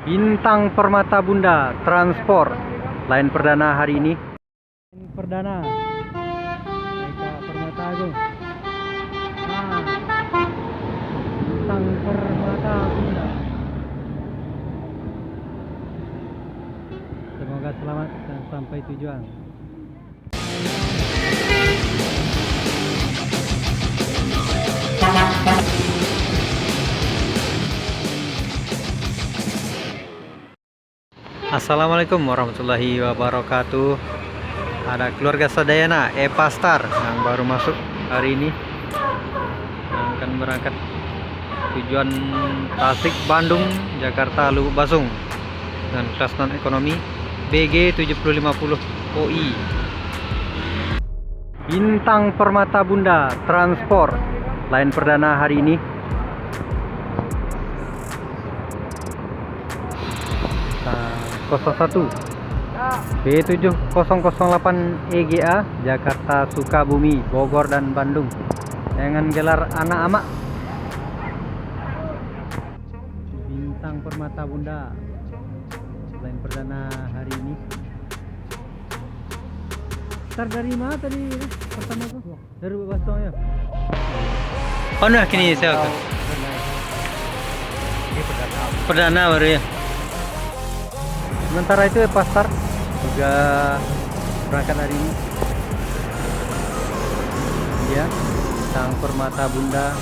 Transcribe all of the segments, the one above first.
Bintang Permata Bunda Transport line perdana hari ini. Line perdana mereka Permata Agung. Bintang Permata Bunda. Semoga selamat dan sampai tujuan. Assalamualaikum warahmatullahi wabarakatuh. Ada keluarga Sadayana Epastar yang baru masuk hari ini, yang akan berangkat tujuan Tasik, Bandung, Jakarta, Lubuk Basung dengan kelas non ekonomi BG 7050 OI. Bintang Permata Bunda Transport line perdana hari ini. Nah, 01 B7008 EGA Jakarta, Sukabumi, Bogor dan Bandung dengan gelar anak amak. Bintang Permata Bunda line perdana hari ini. Start dari mana tadi pertama tuh? Dari Basong ya. Oh nah kini saya ini perdana baru ya. Sementara itu Epastar juga berangkat hari ini. Ya, Bintang Permata Bunda.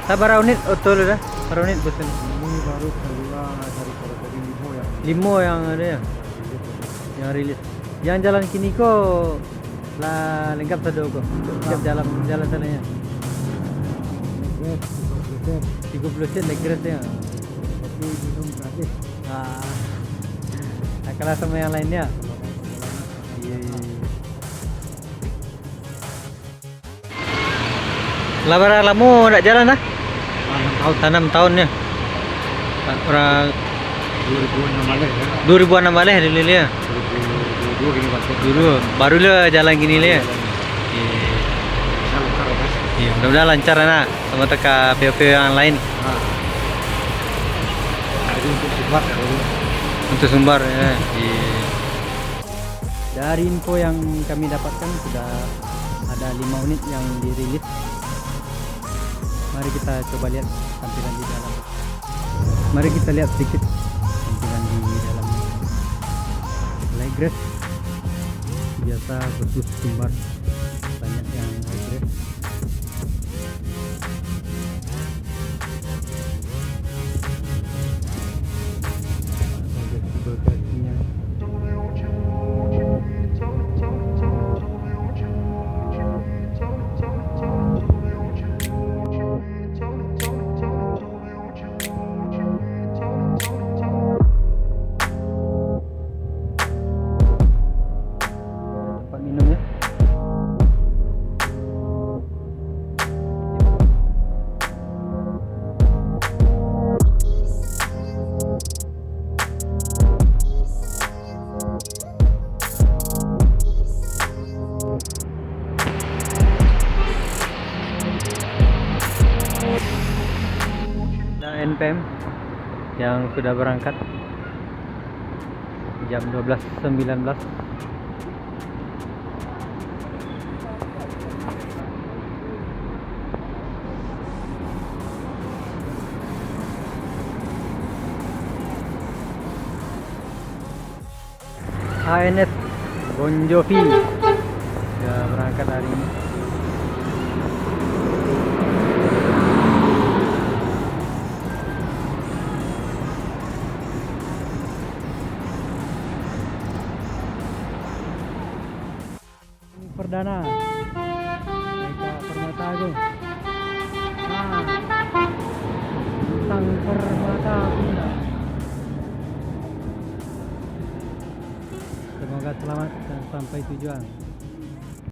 Sabar unit betul dah. Unit betul. Ini baru keluar dari Limo ya. Limo yang ada ya. Yang rilis. Yang jalan kini kok lah lengkap sudah kok. Siap jalan sananya. 30 sen legret ya. Tapi belum gratis. Nah, kalah sama yang lainnya. Iya. Labar alamu nak jalan lah? 6 tahun ya. Orang 2006 balik ya. 2006 balik dulu ya. 2022 gini masuk. Dulu baru lah jalan gini ya. Iya, mudah-mudahan lancar nak sama teka PO yang lain. Jadi untuk sumbar ya. Untuk sumbar ya. Iya. Dari info yang kami dapatkan sudah ada 5 unit yang dirilis. Mari kita coba lihat tampilan di dalam. Mari kita lihat sedikit tampilan di dalam. Legres biasa khusus sumbar, banyak yang legres. Tempat minumnya. NPM yang sudah berangkat jam 12.19. ANS Bon Jovi sudah berangkat hari ini. Perdana mereka Permata Agung. Bintang Permata Bunda. Semoga selamat dan sampai tujuan.